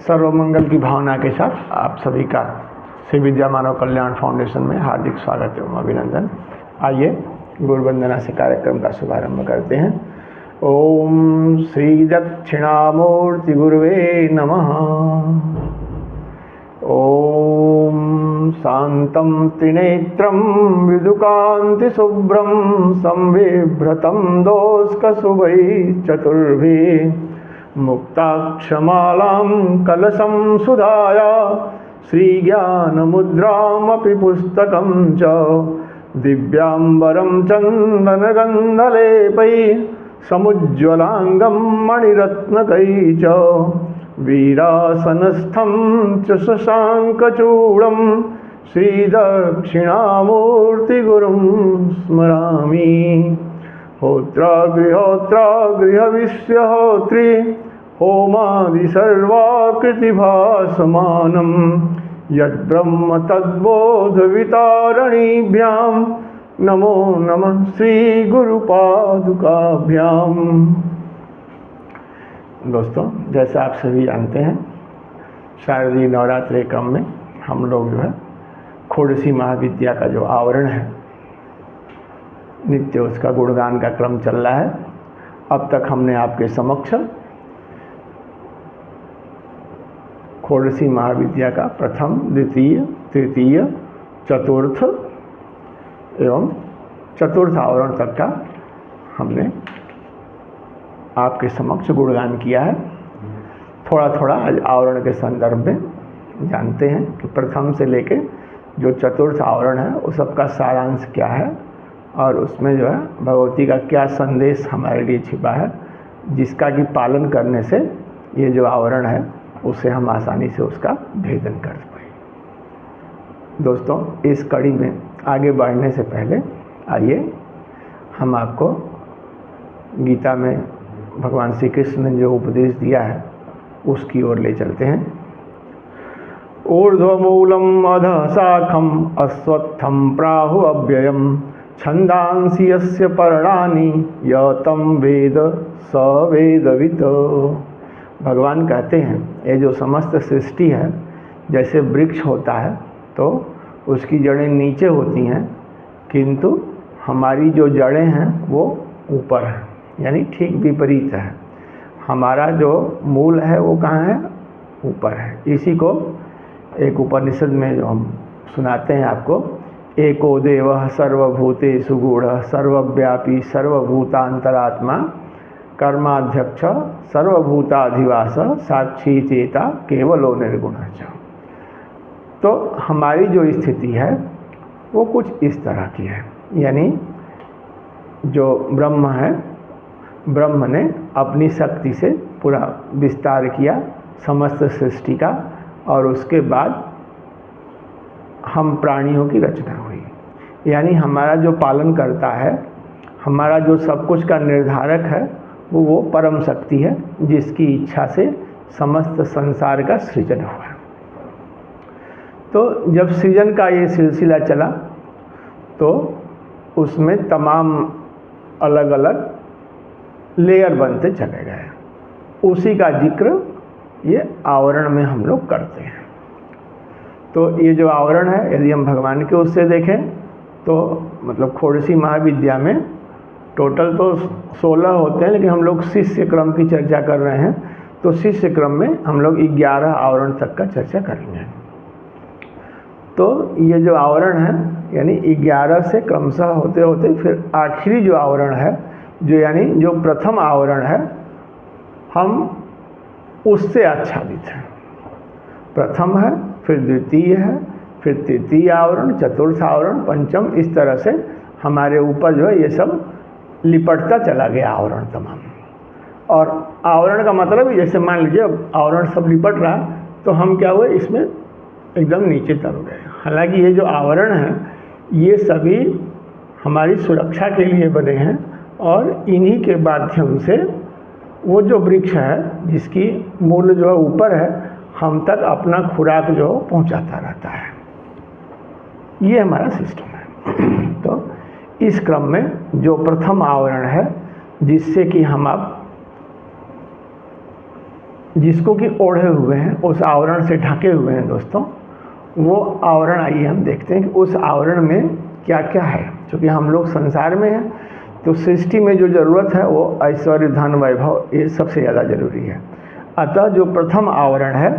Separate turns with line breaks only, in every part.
सर्वमंगल की भावना के साथ आप सभी का श्री विद्या मानव कल्याण फाउंडेशन में हार्दिक स्वागत एवं अभिनंदन। आइए गुरु वंदना से कार्यक्रम का शुभारंभ करते हैं। ओम श्री दक्षिणामूर्ति गुरुवे नमः। ओम शांतं त्रिनेत्रं विदुकांति शुभ्रं संविभ्रतं दोष्कशुभैः चतुर्भिः मुक्ताक्षमालां कलशं सुधाया श्रीज्ञानमुद्रामपि पुस्तकं च दिव्याम्बरं चन्दनगन्धलेपैः समुज्ज्वलाङ्गं मणिरत्नकैः च वीरासनस्थं च शशाङ्कचूडं श्रीदक्षिणामूर्तिगुरुं स्मरामि। होत्रागृहोत्रा गृहविश्यहोत्री होमादि सर्वाकृतिभासमानं यद्ब्रह्म तद्बोधवितारणीभ्यां नमो नमः श्रीगुरुपादुकाभ्यां। दोस्तों, जैसा आप सभी जानते हैं, शारदीय नवरात्रि क्रम में हम लोग जो है खोड़सी महाविद्या का जो आवरण है नित्य उसका गुणगान का क्रम चल रहा है। अब तक हमने आपके समक्ष खोड़सी महाविद्या का प्रथम, द्वितीय, तृतीय, चतुर्थ एवं चतुर्थ आवरण तक का हमने आपके समक्ष गुणगान किया है। थोड़ा थोड़ा आज आवरण के संदर्भ में जानते हैं कि प्रथम से लेके जो चतुर्थ आवरण है उस सबका सारांश क्या है और उसमें जो है भगवती का क्या संदेश हमारे लिए छिपा है, जिसका कि पालन करने से ये जो आवरण है उसे हम आसानी से उसका भेदन कर पाए। दोस्तों, इस कड़ी में आगे बढ़ने से पहले आइए हम आपको गीता में भगवान श्री कृष्ण ने जो उपदेश दिया है उसकी ओर ले चलते हैं। ऊर्ध्वमूलम अधः शाखम अश्वत्थम प्राहु अव्ययम छंदांसि यस्य पर्णानि यतं वेद स वेदवित्। भगवान कहते हैं ये जो समस्त सृष्टि है, जैसे वृक्ष होता है तो उसकी जड़ें नीचे होती हैं, किंतु हमारी जो जड़ें हैं वो ऊपर हैं, यानी ठीक विपरीत है। हमारा जो मूल है वो कहाँ है? ऊपर है। इसी को एक उपनिषद में जो हम सुनाते हैं आपको, एको देवः सर्वभूतेषु गूढ़ः सर्वव्यापी सर्वभूतांतरात्मा कर्माध्यक्ष सर्वभूताधिवास साक्षी चेता केवलो निर्गुणः च। तो हमारी जो स्थिति है वो कुछ इस तरह की है, यानी जो ब्रह्म है, ब्रह्म ने अपनी शक्ति से पूरा विस्तार किया समस्त सृष्टि का, और उसके बाद हम प्राणियों की रचना हुई। यानी हमारा जो पालन करता है, हमारा जो सब कुछ का निर्धारक है वो परम शक्ति है, जिसकी इच्छा से समस्त संसार का सृजन हुआ। तो जब सृजन का ये सिलसिला चला तो उसमें तमाम अलग अलग लेयर बनते चले गए। उसी का जिक्र ये आवरण में हम लोग करते हैं। तो ये जो आवरण है, यदि हम भगवान के उससे देखें तो मतलब खोड़सी महाविद्या में टोटल तो 16 होते हैं, लेकिन हम लोग शिष्य क्रम की चर्चा कर रहे हैं, तो शिष्य क्रम में हम लोग 11 आवरण तक का चर्चा करेंगे। तो ये जो आवरण है यानी 11 से क्रमशः होते होते फिर आखिरी जो आवरण है, जो यानी जो प्रथम आवरण है, हम उससे आच्छादित हैं। प्रथम है, फिर द्वितीय है, फिर तृतीय आवरण, चतुर्थ आवरण, पंचम, इस तरह से हमारे ऊपर जो है ये सब लिपटता चला गया आवरण तमाम। और आवरण का मतलब ही, जैसे मान लीजिए अब आवरण सब लिपट रहा तो हम क्या हुए, इसमें एकदम नीचे तर गए। हालांकि ये जो आवरण है ये सभी हमारी सुरक्षा के लिए बने हैं, और इन्हीं के माध्यम से वो जो वृक्ष है जिसकी मूल जो है ऊपर है, हम तक अपना खुराक जो पहुंचाता रहता है। ये हमारा सिस्टम है। तो इस क्रम में जो प्रथम आवरण है, जिससे कि हम अब जिसको कि ओढ़े हुए हैं, उस आवरण से ढके हुए हैं दोस्तों, वो आवरण आइए हम देखते हैं कि उस आवरण में क्या क्या है। क्योंकि हम लोग संसार में हैं तो सृष्टि में जो ज़रूरत है वो ऐश्वर्य, धन, वैभव, ये सबसे ज़्यादा ज़रूरी है। अतः जो प्रथम आवरण है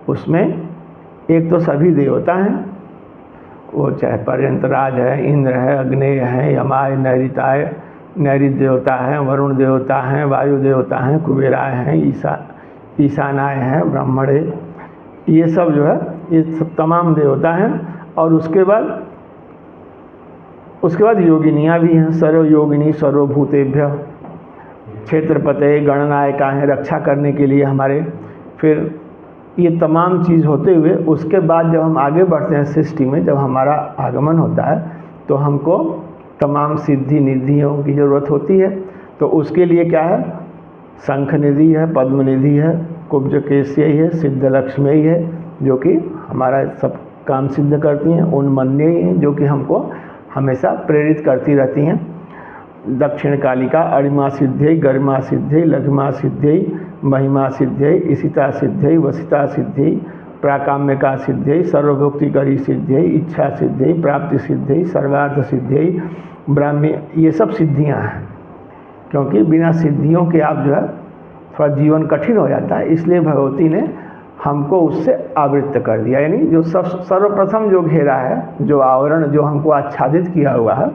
उसमें एक तो सभी देवता हैं, वो चाहे पर्यंतराज है, इंद्र है, अग्नेय है, यमाय, नैऋताय, नैऋत देवता हैं, वरुण देवता हैं, वायु देवता हैं, कुबेराय हैं, ईशानाय हैं, ब्राह्मणे, ये सब जो है ये सब तमाम देवता हैं। और उसके बाद योगिनियाँ भी हैं, सर्वयोगिनी सर्वभूतेभ्य क्षेत्रपते गणनायका हैं, रक्षा करने के लिए हमारे। फिर ये तमाम चीज़ होते हुए उसके बाद जब हम आगे बढ़ते हैं सृष्टि में, जब हमारा आगमन होता है तो हमको तमाम सिद्धि निधियों की ज़रूरत होती है। तो उसके लिए क्या है, शंख निधि है, पद्म निधि है, कुब्ज केशय है, सिद्ध लक्ष्मी है, जो कि हमारा सब काम सिद्ध करती हैं। उन्मन्य हैं, जो कि हमको हमेशा प्रेरित करती रहती हैं। दक्षिण कालिका, अरिमा सिद्धि, गरिमा सिद्धि, लघिमा सिद्धि, महिमा सिद्धि, ईशिता सिद्धि, वसिता सिद्धि, प्राकाम्यका सिद्धि, सर्वभुक्तिकरी सिद्धि, इच्छा सिद्धि, प्राप्ति सिद्धि, सर्वार्थ सिद्धि, ब्राह्मी, ये सब सिद्धियां हैं। क्योंकि बिना सिद्धियों के आप जो है थोड़ा जीवन कठिन हो जाता है, इसलिए भगवती ने हमको उससे आवृत्त कर दिया। यानी जो सर्वप्रथम जो घेरा है, जो आवरण जो हमको आच्छादित किया हुआ है,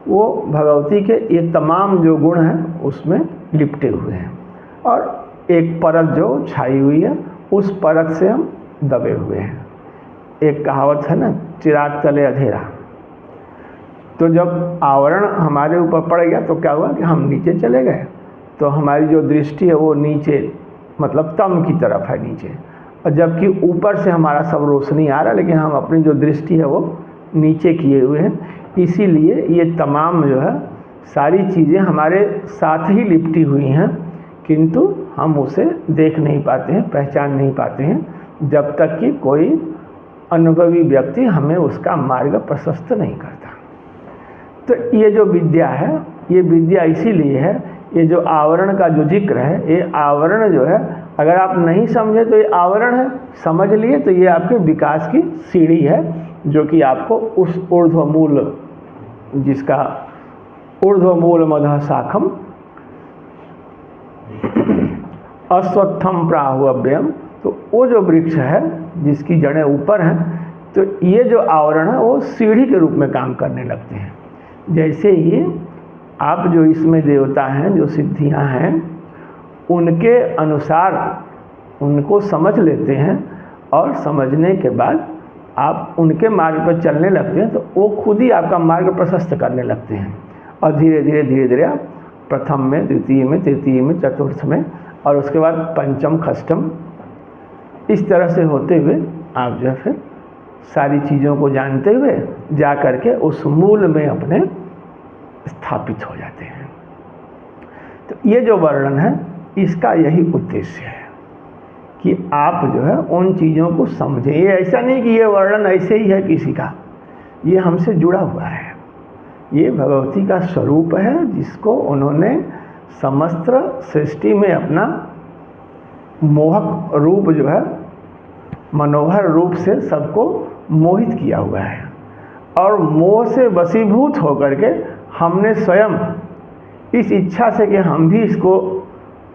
वो भगवती के ये तमाम जो गुण हैं उसमें लिपटे हुए हैं। और एक परत जो छाई हुई है, उस परत से हम दबे हुए हैं। एक कहावत है ना, चिराग तले अंधेरा। तो जब आवरण हमारे ऊपर पड़ गया तो क्या हुआ कि हम नीचे चले गए। तो हमारी जो दृष्टि है वो नीचे, मतलब तम की तरफ है नीचे, और जबकि ऊपर से हमारा सब रोशनी आ रहा है, लेकिन हम अपनी जो दृष्टि है वो नीचे किए हुए हैं। इसीलिए ये तमाम जो है सारी चीज़ें हमारे साथ ही लिपटी हुई हैं, किंतु हम उसे देख नहीं पाते हैं, पहचान नहीं पाते हैं, जब तक कि कोई अनुभवी व्यक्ति हमें उसका मार्ग प्रशस्त नहीं करता। तो ये जो विद्या है, ये विद्या इसीलिए है, ये जो आवरण का जो जिक्र है, ये आवरण जो है अगर आप नहीं समझे तो ये आवरण है, समझ लिए तो ये आपके विकास की सीढ़ी है, जो कि आपको उस ऊर्ध्वमूल, जिसका ऊर्ध्वमूल मधः शाखम अश्वत्थम प्राहुअव्ययम, तो वो जो वृक्ष है जिसकी जड़ें ऊपर हैं, तो ये जो आवरण है वो सीढ़ी के रूप में काम करने लगते हैं। जैसे ही आप जो इसमें देवता हैं, जो सिद्धियां हैं, उनके अनुसार उनको समझ लेते हैं और समझने के बाद आप उनके मार्ग पर चलने लगते हैं, तो वो खुद ही आपका मार्ग प्रशस्त करने लगते हैं। और धीरे धीरे आप प्रथम में, द्वितीय में, तृतीय में, चतुर्थ में, और उसके बाद पंचम, षष्ठम, इस तरह से होते हुए आप जो है फिर सारी चीज़ों को जानते हुए जा करके उस मूल में अपने स्थापित हो जाते हैं। तो ये जो वर्णन है इसका यही उद्देश्य है कि आप जो है उन चीज़ों को समझें। ये ऐसा नहीं कि ये वर्णन ऐसे ही है किसी का, ये हमसे जुड़ा हुआ है, ये भगवती का स्वरूप है, जिसको उन्होंने समस्त सृष्टि में अपना मोहक रूप जो है, मनोहर रूप से सबको मोहित किया हुआ है। और मोह से वशीभूत होकर के हमने स्वयं इस इच्छा से कि हम भी इसको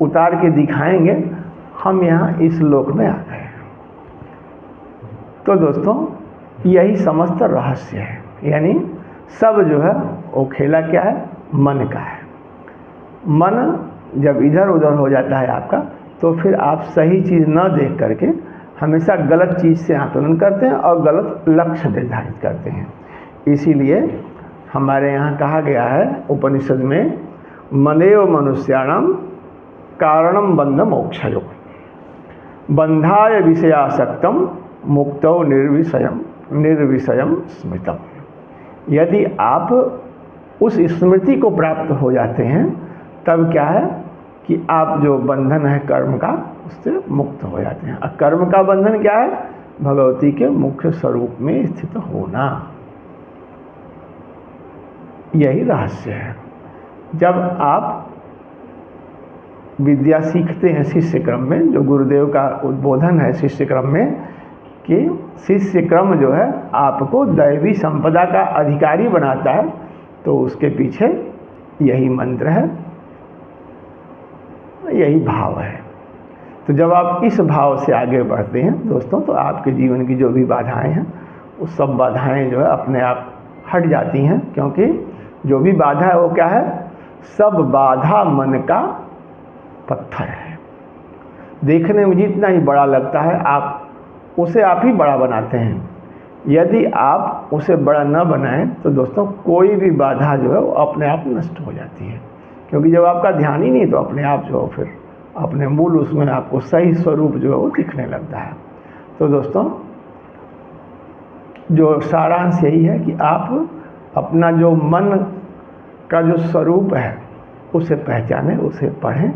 उतार के दिखाएंगे, हम यहाँ इस लोक में आ गए। तो दोस्तों यही समस्त रहस्य है। यानी सब जो है वो खेला क्या है, मन का है। मन जब इधर उधर हो जाता है आपका, तो फिर आप सही चीज़ न देख करके हमेशा गलत चीज़ से आकलन करते हैं और गलत लक्ष्य निर्धारित करते हैं। इसीलिए हमारे यहाँ कहा गया है उपनिषद में, मनेव मनुष्याणाम कारणम बंध मोक्षयो बंधाय विषयासक्तम मुक्तो निर्विषयम स्मृतम। यदि आप उस स्मृति को प्राप्त हो जाते हैं, तब क्या है कि आप जो बंधन है कर्म का, उससे मुक्त हो जाते हैं। और कर्म का बंधन क्या है, भगवती के मुख्य स्वरूप में स्थित होना। यही रहस्य है। जब आप विद्या सीखते हैं शिष्य क्रम में, जो गुरुदेव का उद्बोधन है शिष्य क्रम में कि शिष्य क्रम जो है आपको दैवी संपदा का अधिकारी बनाता है, तो उसके पीछे यही मंत्र है, यही भाव है। तो जब आप इस भाव से आगे बढ़ते हैं दोस्तों, तो आपके जीवन की जो भी बाधाएं हैं वो सब बाधाएं जो है अपने आप हट जाती हैं, क्योंकि जो भी बाधा है वो क्या है, सब बाधा मन का पत्थर है। देखने में जितना ही बड़ा लगता है आप उसे आप ही बड़ा बनाते हैं। यदि आप उसे बड़ा न बनाएं तो दोस्तों कोई भी बाधा जो है वो अपने आप नष्ट हो जाती है, क्योंकि जब आपका ध्यान ही नहीं तो अपने आप जो फिर अपने मूल उसमें आपको सही स्वरूप जो है वो दिखने लगता है। तो दोस्तों जो सारांश यही है कि आप अपना जो मन का जो स्वरूप है उसे पहचानें, उसे पढ़ें,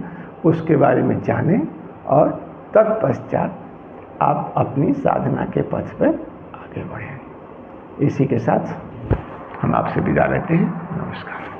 उसके बारे में जानें और तत्पश्चात आप अपनी साधना के पथ पर आगे बढ़ें। इसी के साथ हम आपसे विदा लेते हैं। नमस्कार।